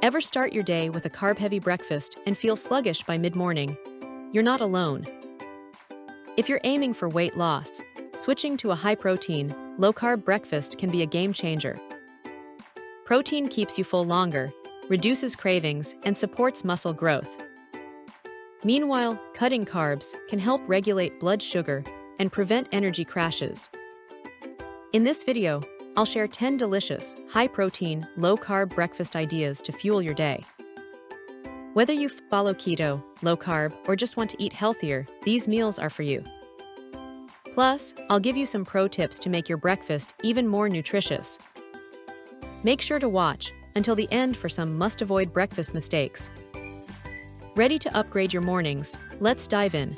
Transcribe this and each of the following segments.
Ever start your day with a carb-heavy breakfast and feel sluggish by mid-morning? You're not alone. If you're aiming for weight loss, switching to a high-protein, low-carb breakfast can be a game-changer. Protein keeps you full longer, reduces cravings, and supports muscle growth. Meanwhile, cutting carbs can help regulate blood sugar and prevent energy crashes. In this video, I'll share 10 delicious, high-protein, low-carb breakfast ideas to fuel your day. Whether you follow keto, low-carb, or just want to eat healthier, these meals are for you. Plus, I'll give you some pro tips to make your breakfast even more nutritious. Make sure to watch until the end for some must-avoid breakfast mistakes. Ready to upgrade your mornings? Let's dive in.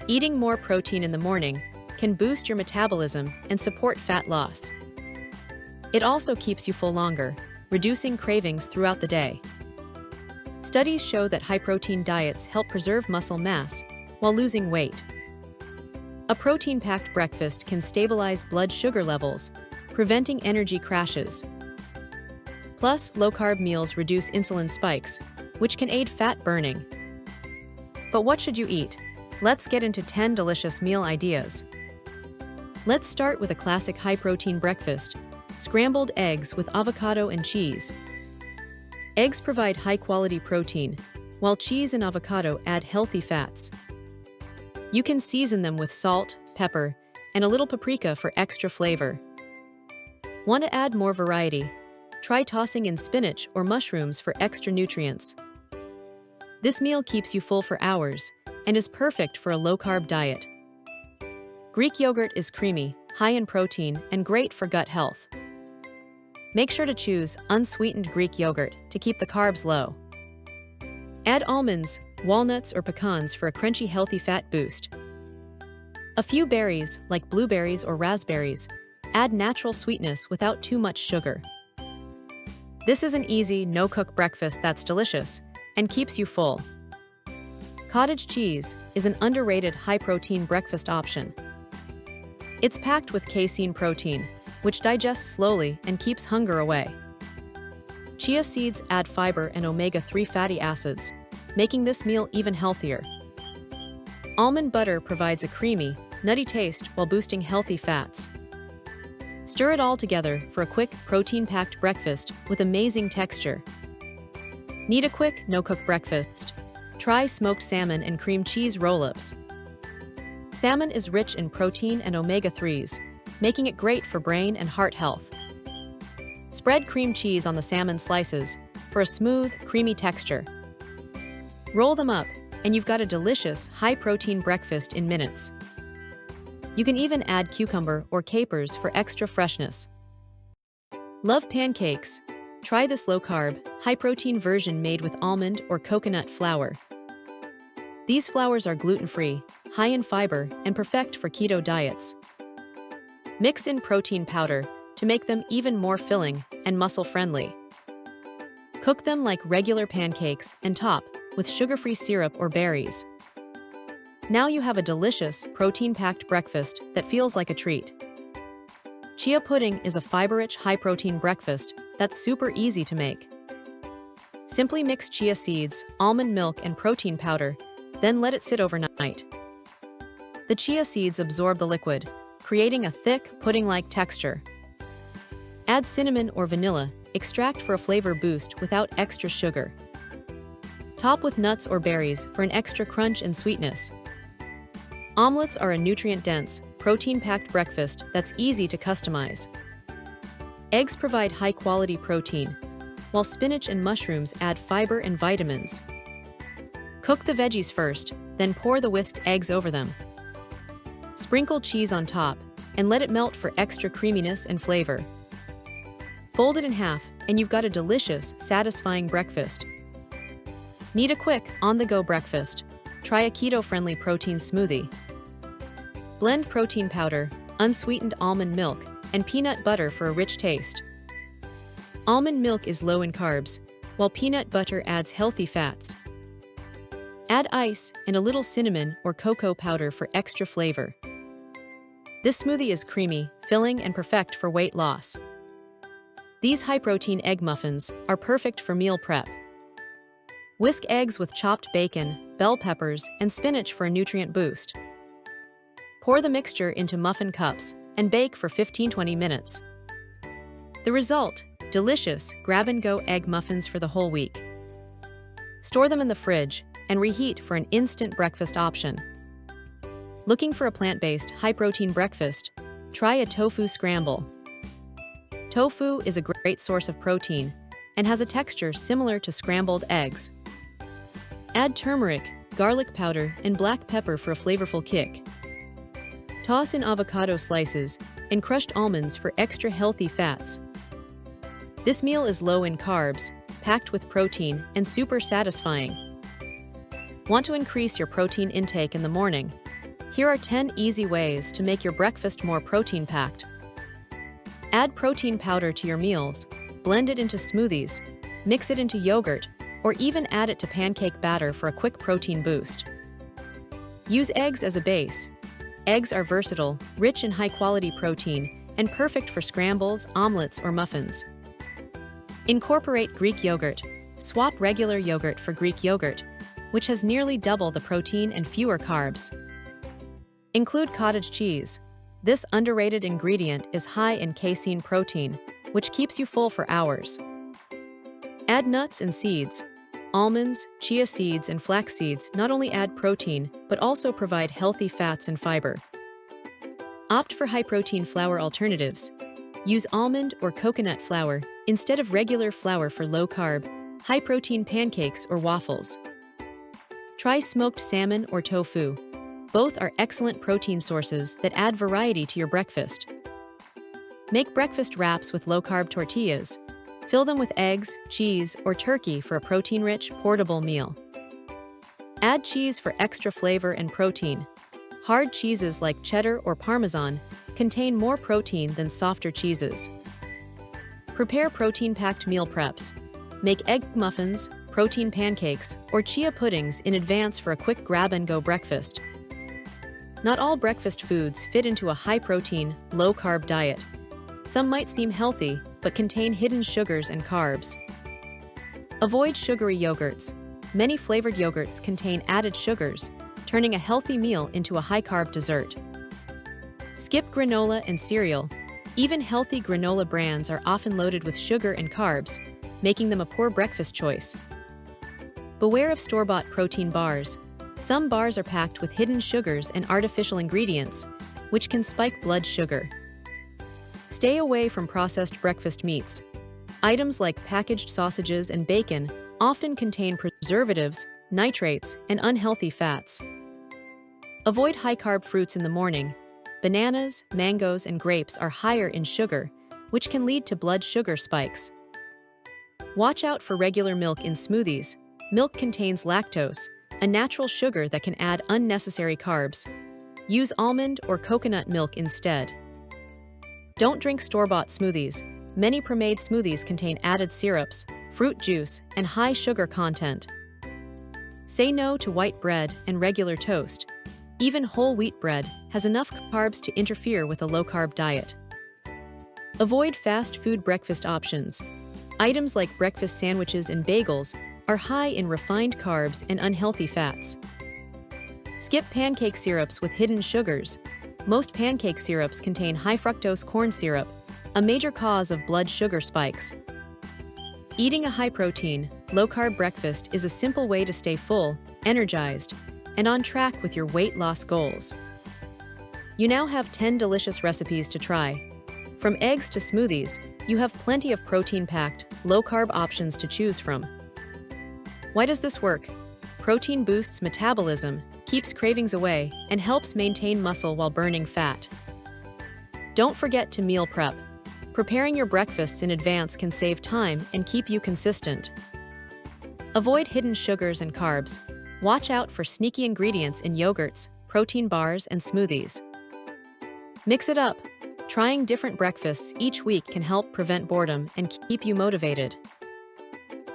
Eating more protein in the morning can boost your metabolism and support fat loss. It also keeps you full longer, reducing cravings throughout the day. Studies show that high-protein diets help preserve muscle mass while losing weight. A protein-packed breakfast can stabilize blood sugar levels, preventing energy crashes. Plus, low-carb meals reduce insulin spikes, which can aid fat burning. But what should you eat? Let's get into 10 delicious meal ideas. Let's start with a classic high-protein breakfast, scrambled eggs with avocado and cheese. Eggs provide high-quality protein, while cheese and avocado add healthy fats. You can season them with salt, pepper, and a little paprika for extra flavor. Want to add more variety? Try tossing in spinach or mushrooms for extra nutrients. This meal keeps you full for hours and is perfect for a low-carb diet. Greek yogurt is creamy, high in protein, and great for gut health. Make sure to choose unsweetened Greek yogurt to keep the carbs low. Add almonds, walnuts, or pecans for a crunchy, healthy fat boost. A few berries, like blueberries or raspberries, add natural sweetness without too much sugar. This is an easy, no-cook breakfast that's delicious and keeps you full. Cottage cheese is an underrated high-protein breakfast option. It's packed with casein protein, which digests slowly and keeps hunger away. Chia seeds add fiber and omega-3 fatty acids, making this meal even healthier. Almond butter provides a creamy, nutty taste while boosting healthy fats. Stir it all together for a quick, protein-packed breakfast with amazing texture. Need a quick, no-cook breakfast? Try smoked salmon and cream cheese roll-ups. Salmon is rich in protein and omega-3s, making it great for brain and heart health. Spread cream cheese on the salmon slices for a smooth, creamy texture. Roll them up, and you've got a delicious, high-protein breakfast in minutes. You can even add cucumber or capers for extra freshness. Love pancakes? Try this low-carb, high-protein version made with almond or coconut flour. These flours are gluten-free, high in fiber, and perfect for keto diets. Mix in protein powder to make them even more filling and muscle-friendly. Cook them like regular pancakes and top with sugar-free syrup or berries. Now you have a delicious, protein-packed breakfast that feels like a treat. Chia pudding is a fiber-rich, high-protein breakfast that's super easy to make. Simply mix chia seeds, almond milk, and protein powder, then let it sit overnight. The chia seeds absorb the liquid, creating a thick, pudding-like texture. Add cinnamon or vanilla extract for a flavor boost without extra sugar. Top with nuts or berries for an extra crunch and sweetness. Omelets are a nutrient-dense, protein-packed breakfast that's easy to customize. Eggs provide high-quality protein, while spinach and mushrooms add fiber and vitamins. Cook the veggies first, then pour the whisked eggs over them. Sprinkle cheese on top, and let it melt for extra creaminess and flavor. Fold it in half, and you've got a delicious, satisfying breakfast. Need a quick, on-the-go breakfast? Try a keto-friendly protein smoothie. Blend protein powder, unsweetened almond milk, and peanut butter for a rich taste. Almond milk is low in carbs, while peanut butter adds healthy fats. Add ice and a little cinnamon or cocoa powder for extra flavor. This smoothie is creamy, filling, and perfect for weight loss. These high-protein egg muffins are perfect for meal prep. Whisk eggs with chopped bacon, bell peppers, and spinach for a nutrient boost. Pour the mixture into muffin cups and bake for 15-20 minutes. The result: delicious, grab-and-go egg muffins for the whole week. Store them in the fridge and reheat for an instant breakfast option. Looking for a plant-based, high-protein breakfast? Try a tofu scramble. Tofu is a great source of protein and has a texture similar to scrambled eggs. Add turmeric, garlic powder, and black pepper for a flavorful kick. Toss in avocado slices and crushed almonds for extra healthy fats. This meal is low in carbs, packed with protein, and super satisfying. Want to increase your protein intake in the morning? Here are 10 easy ways to make your breakfast more protein-packed. Add protein powder to your meals, blend it into smoothies, mix it into yogurt, or even add it to pancake batter for a quick protein boost. Use eggs as a base. Eggs are versatile, rich in high-quality protein, and perfect for scrambles, omelets, or muffins. Incorporate Greek yogurt. Swap regular yogurt for Greek yogurt, which has nearly double the protein and fewer carbs. Include cottage cheese. This underrated ingredient is high in casein protein, which keeps you full for hours. Add nuts and seeds. Almonds, chia seeds, and flax seeds not only add protein, but also provide healthy fats and fiber. Opt for high-protein flour alternatives. Use almond or coconut flour instead of regular flour for low-carb, high-protein pancakes or waffles. Try smoked salmon or tofu. Both are excellent protein sources that add variety to your breakfast. Make breakfast wraps with low-carb tortillas. Fill them with eggs, cheese, or turkey for a protein-rich, portable meal. Add cheese for extra flavor and protein. Hard cheeses like cheddar or Parmesan contain more protein than softer cheeses. Prepare protein-packed meal preps. Make egg muffins, protein pancakes, or chia puddings in advance for a quick grab-and-go breakfast. Not all breakfast foods fit into a high-protein, low-carb diet. Some might seem healthy, but contain hidden sugars and carbs. Avoid sugary yogurts. Many flavored yogurts contain added sugars, turning a healthy meal into a high-carb dessert. Skip granola and cereal. Even healthy granola brands are often loaded with sugar and carbs, making them a poor breakfast choice. Beware of store-bought protein bars. Some bars are packed with hidden sugars and artificial ingredients, which can spike blood sugar. Stay away from processed breakfast meats. Items like packaged sausages and bacon often contain preservatives, nitrates, and unhealthy fats. Avoid high-carb fruits in the morning. Bananas, mangoes, and grapes are higher in sugar, which can lead to blood sugar spikes. Watch out for regular milk in smoothies. Milk contains lactose, a natural sugar that can add unnecessary carbs. Use almond or coconut milk instead. Don't drink store-bought smoothies. Many pre-made smoothies contain added syrups, fruit juice, and high sugar content. Say no to white bread and regular toast. Even whole wheat bread has enough carbs to interfere with a low-carb diet. Avoid fast food breakfast options. Items like breakfast sandwiches and bagels are high in refined carbs and unhealthy fats. Skip pancake syrups with hidden sugars. Most pancake syrups contain high-fructose corn syrup, a major cause of blood sugar spikes. Eating a high-protein, low-carb breakfast is a simple way to stay full, energized, and on track with your weight loss goals. You now have 10 delicious recipes to try. From eggs to smoothies, you have plenty of protein-packed, low-carb options to choose from. Why does this work? Protein boosts metabolism, keeps cravings away, and helps maintain muscle while burning fat. Don't forget to meal prep. Preparing your breakfasts in advance can save time and keep you consistent. Avoid hidden sugars and carbs. Watch out for sneaky ingredients in yogurts, protein bars, and smoothies. Mix it up. Trying different breakfasts each week can help prevent boredom and keep you motivated.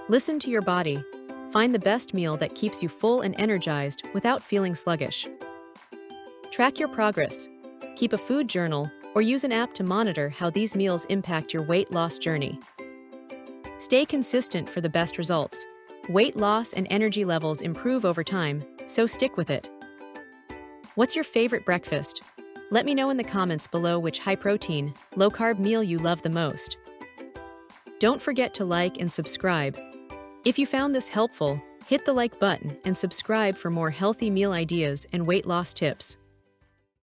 Listen to your body. Find the best meal that keeps you full and energized without feeling sluggish. Track your progress. Keep a food journal or use an app to monitor how these meals impact your weight loss journey. Stay consistent for the best results. Weight loss and energy levels improve over time, so stick with it. What's your favorite breakfast? Let me know in the comments below which high-protein, low-carb meal you love the most. Don't forget to like and subscribe. If you found this helpful, hit the like button and subscribe for more healthy meal ideas and weight loss tips.